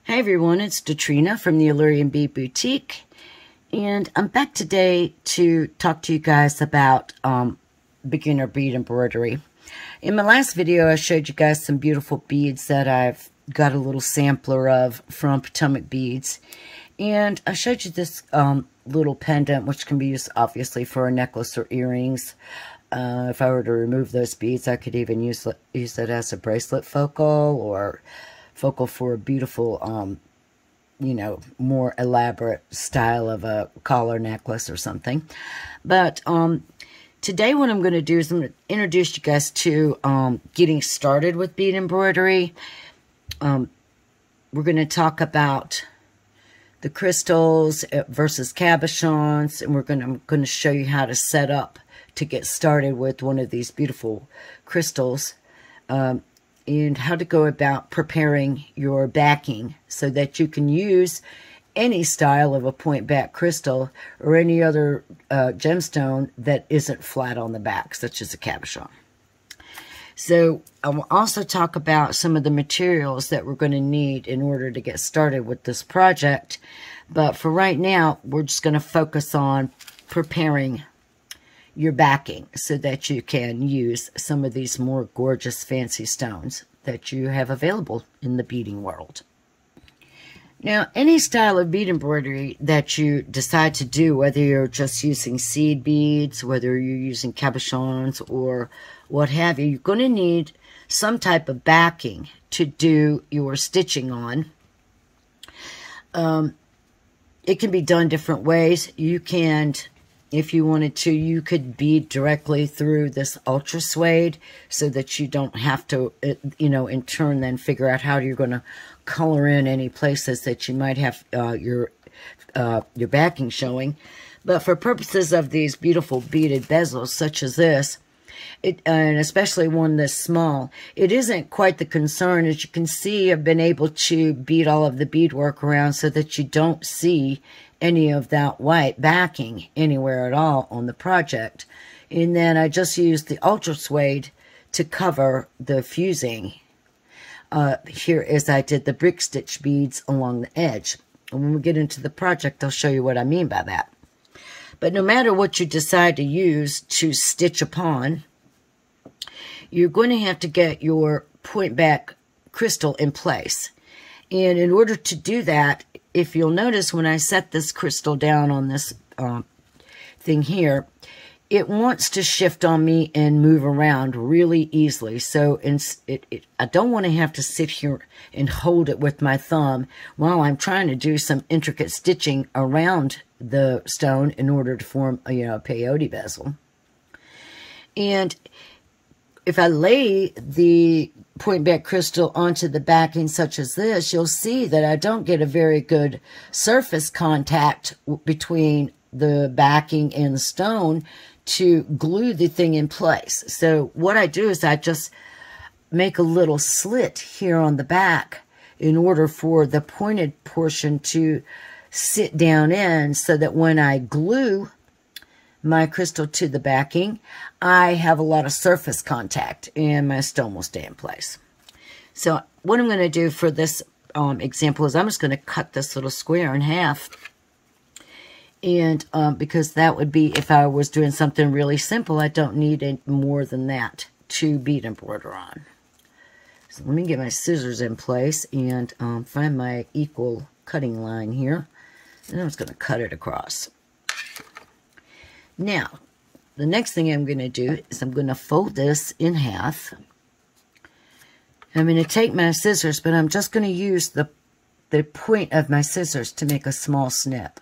Hey everyone, it's Katrina from the Alluring Bead Boutique, and I'm back today to talk to you guys about beginner bead embroidery. In my last video, I showed you guys some beautiful beads that I've got a little sampler of from Potomac Beads, and I showed you this little pendant, which can be used obviously for a necklace or earrings. If I were to remove those beads, I could even use it as a bracelet focal or focal for a beautiful, more elaborate style of a collar necklace or something. But today what I'm going to do is I'm going to introduce you guys to getting started with bead embroidery. We're going to talk about the crystals versus cabochons, and I'm going to show you how to set up to get started with one of these beautiful crystals. And how to go about preparing your backing so that you can use any style of a point back crystal or any other gemstone that isn't flat on the back, such as a cabochon. So I will also talk about some of the materials that we're going to need in order to get started with this project. But for right now, we're just going to focus on preparing your backing so that you can use some of these more gorgeous fancy stones that you have available in the beading world. Now, any style of bead embroidery that you decide to do, whether you're just using seed beads, whether you're using cabochons or what have you, you're going to need some type of backing to do your stitching on. It can be done different ways. You can, if you wanted to, you could bead directly through this ultra suede so that you don't have to, in turn then figure out how you're going to color in any places that you might have your backing showing. But for purposes of these beautiful beaded bezels such as this, and especially one this small, it isn't quite the concern. As you can see, I've been able to bead all of the beadwork around so that you don't see any of that white backing anywhere at all on the project. And then I just used the ultra suede to cover the fusing here as I did the brick stitch beads along the edge. And when we get into the project, I'll show you what I mean by that. But no matter what you decide to use to stitch upon, you're going to have to get your point back crystal in place. And in order to do that, if you'll notice when I set this crystal down on this thing here, it wants to shift on me and move around really easily. So I don't want to have to sit here and hold it with my thumb while I'm trying to do some intricate stitching around the stone in order to form a peyote bezel. And if I lay the point back crystal onto the backing such as this, you'll see that I don't get a very good surface contact between the backing and the stone to glue the thing in place. So what I do is I just make a little slit here on the back in order for the pointed portion to sit down in, so that when I glue my crystal to the backing, I have a lot of surface contact and my stone will stay in place. So what I'm going to do for this example is I'm just going to cut this little square in half. And because that would be, if I was doing something really simple, I don't need any more than that to bead embroider on. So let me get my scissors in place and find my equal cutting line here. And I'm just going to cut it across. Now, the next thing I'm going to do is I'm going to fold this in half. I'm going to take my scissors, but I'm just going to use the point of my scissors to make a small snip.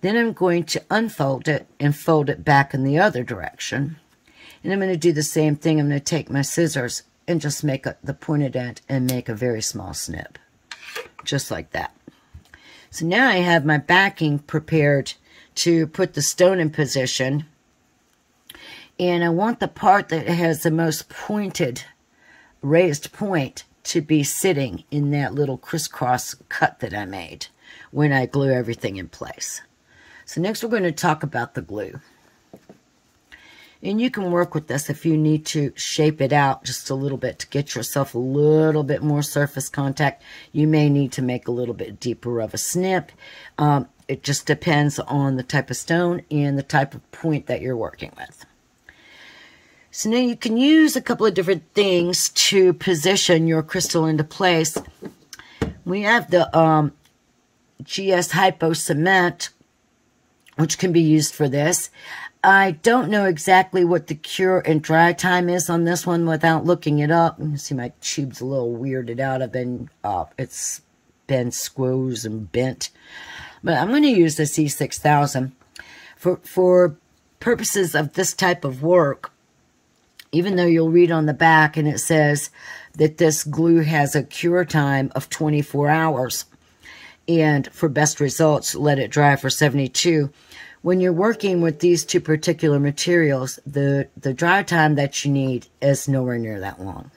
Then I'm going to unfold it and fold it back in the other direction. And I'm going to do the same thing. I'm going to take my scissors and just make the pointed end and make a very small snip. Just like that. So now I have my backing prepared to put the stone in position, and I want the part that has the most pointed, raised point to be sitting in that little crisscross cut that I made when I glue everything in place. So next we're going to talk about the glue. And you can work with this if you need to shape it out just a little bit to get yourself a little bit more surface contact. You may need to make a little bit deeper of a snip. It just depends on the type of stone and the type of point that you're working with. So now you can use a couple of different things to position your crystal into place. We have the GS Hypo Cement, which can be used for this. I don't know exactly what the cure and dry time is on this one without looking it up. You can see my tube's a little weirded out. It's been squoze and bent. But I'm going to use this E6000 for purposes of this type of work. Even though you'll read on the back and it says that this glue has a cure time of 24 hours. And for best results, let it dry for 72. When you're working with these two particular materials, the dry time that you need is nowhere near that long.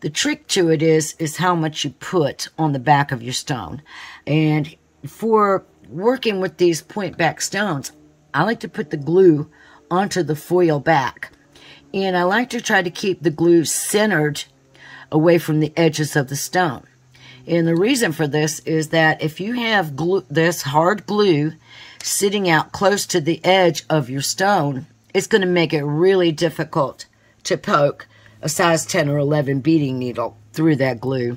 The trick to it is how much you put on the back of your stone. And for working with these point back stones, I like to put the glue onto the foil back. And I like to try to keep the glue centered away from the edges of the stone. And the reason for this is that if you have glue, this hard glue sitting out close to the edge of your stone, it's going to make it really difficult to poke a size 10 or 11 beading needle through that glue.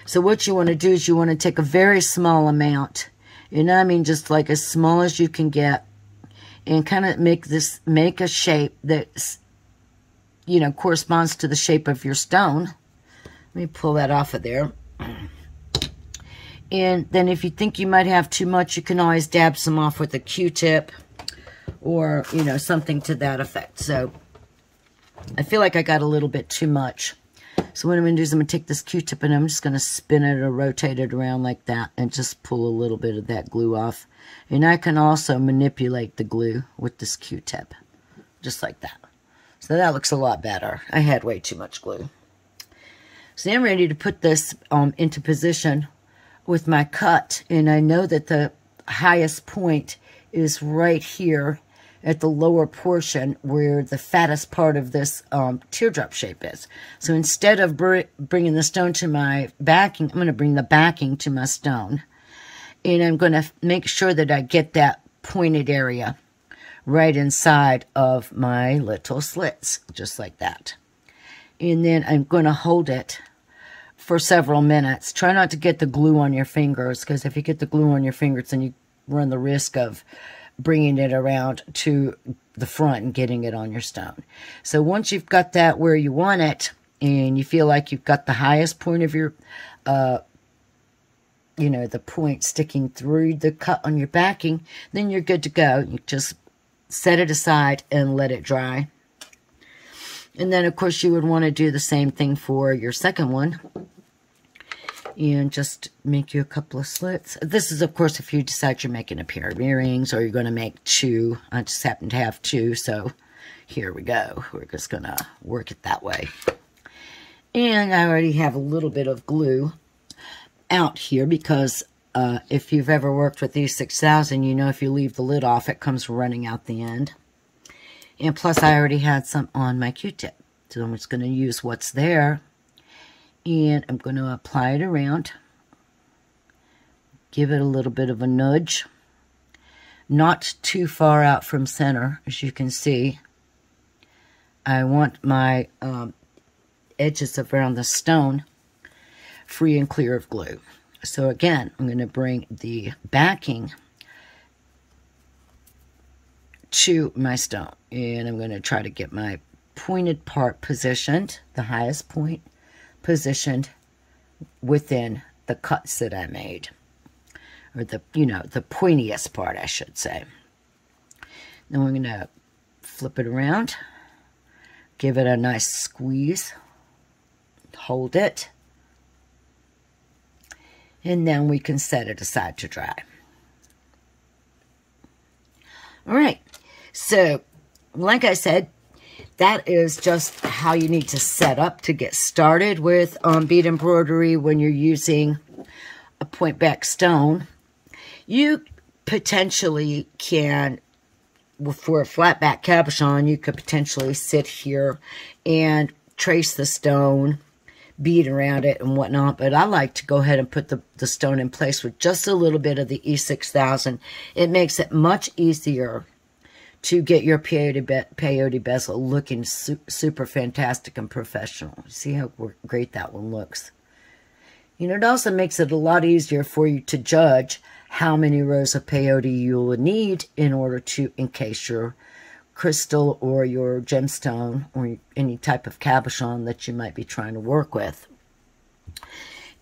So what you want to do is you want to take a very small amount, you know what I mean, just like as small as you can get, and kind of make a shape that, you know, corresponds to the shape of your stone. Let me pull that off of there. And then if you think you might have too much, you can always dab some off with a Q-tip or, you know, something to that effect. So I feel like I got a little bit too much. So what I'm going to do is I'm going to take this Q-tip and I'm just going to spin it or rotate it around like that and just pull a little bit of that glue off. And I can also manipulate the glue with this Q-tip, just like that. So that looks a lot better. I had way too much glue. So now I'm ready to put this into position with my cut, and I know that the highest point is right here at the lower portion where the fattest part of this teardrop shape is. So instead of bringing the stone to my backing, I'm going to bring the backing to my stone, and I'm going to make sure that I get that pointed area right inside of my little slits, just like that. And then I'm going to hold it for several minutes. Try not to get the glue on your fingers, because if you get the glue on your fingers, then you run the risk of bringing it around to the front and getting it on your stone. So once you've got that where you want it, and you feel like you've got the highest point of your, you know, the point sticking through the cut on your backing, then you're good to go. You just set it aside and let it dry. And then, of course, you would want to do the same thing for your second one. And just make you a couple of slits. This is, of course, if you decide you're making a pair of earrings or you're going to make two. I just happen to have two, so here we go. We're just going to work it that way. And I already have a little bit of glue out here because if you've ever worked with E6000, you know if you leave the lid off, it comes running out the end. And plus, I already had some on my Q-tip. So I'm just going to use what's there. And I'm going to apply it around. Give it a little bit of a nudge. Not too far out from center, as you can see. I want my edges around the stone free and clear of glue. So again, I'm going to bring the backing to my stone. And I'm going to try to get my pointed part positioned, the highest point positioned within the cuts that I made. Or the, you know, the pointiest part, I should say. Then we're going to flip it around. Give it a nice squeeze. Hold it. And then we can set it aside to dry. All right. So, like I said, that is just how you need to set up to get started with bead embroidery when you're using a point back stone. You potentially can for a flat back cabochon, you could potentially sit here and trace the stone, bead around it and whatnot, but I like to go ahead and put the stone in place with just a little bit of the E6000. It makes it much easier to get your peyote bezel looking super fantastic and professional. See how great that one looks. You know, it also makes it a lot easier for you to judge how many rows of peyote you will need in order to encase your crystal or your gemstone or any type of cabochon that you might be trying to work with.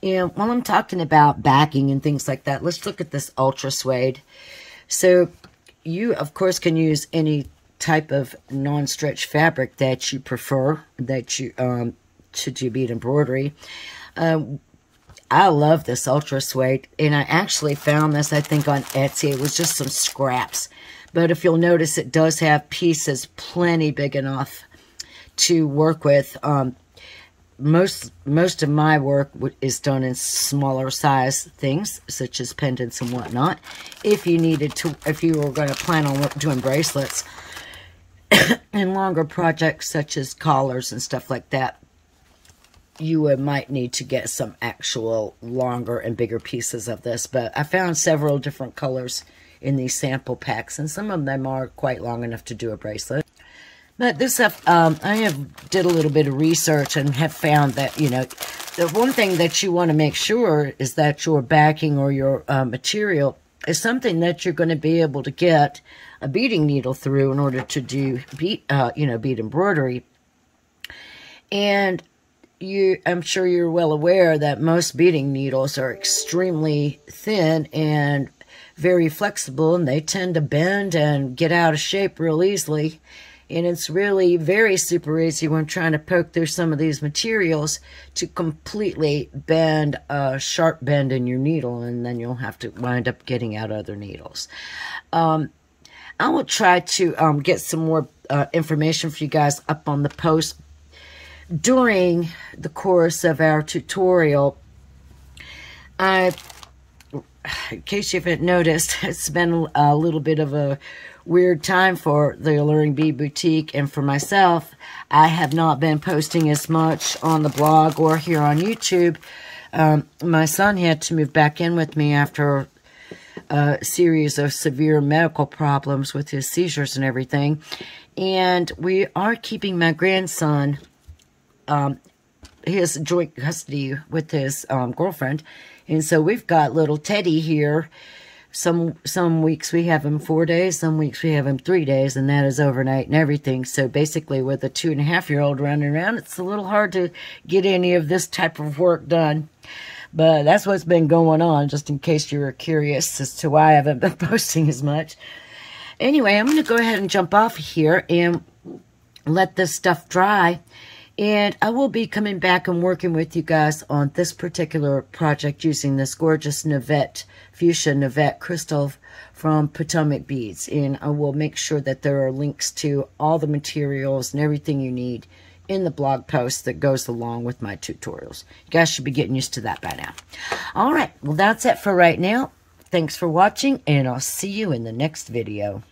And while I'm talking about backing and things like that, let's look at this ultra suede. So you, of course, can use any type of non-stretch fabric that you prefer, that you to do bead embroidery. I love this ultra suede, and I actually found this, I think, on Etsy. It was just some scraps. But if you'll notice, it does have pieces plenty big enough to work with. Most of my work is done in smaller size things, such as pendants and whatnot. If you needed to, if you were going to plan on doing bracelets and longer projects such as collars and stuff like that, you might need to get some actual longer and bigger pieces of this. But I found several different colors in these sample packs, and some of them are quite long enough to do a bracelet. But this stuff, I have did a little bit of research and have found that, you know, the one thing that you want to make sure is that your backing or your material is something that you're going to be able to get a beading needle through in order to do bead embroidery. And I'm sure you're well aware that most beading needles are extremely thin and very flexible, and they tend to bend and get out of shape real easily. And it's really very super easy when trying to poke through some of these materials to completely bend a sharp bend in your needle, and then you'll have to wind up getting out other needles. I will try to get some more information for you guys up on the post during the course of our tutorial. In case you haven't noticed, it's been a little bit of a weird time for the Alluring Bead Boutique, and for myself, I have not been posting as much on the blog or here on YouTube. My son had to move back in with me after a series of severe medical problems with his seizures and everything, and we are keeping my grandson his joint custody with his girlfriend, and so we've got little Teddy here. Some weeks we have him 4 days, some weeks we have him 3 days, and that is overnight and everything. So basically, with a 2.5-year-old running around, it's a little hard to get any of this type of work done. But that's what's been going on, just in case you were curious as to why I haven't been posting as much. Anyway, I'm going to go ahead and jump off here and let this stuff dry. And I will be coming back and working with you guys on this particular project using this gorgeous fuchsia Navette crystal from Potomac Beads. And I will make sure that there are links to all the materials and everything you need in the blog post that goes along with my tutorials. You guys should be getting used to that by now. All right, well, that's it for right now. Thanks for watching, and I'll see you in the next video.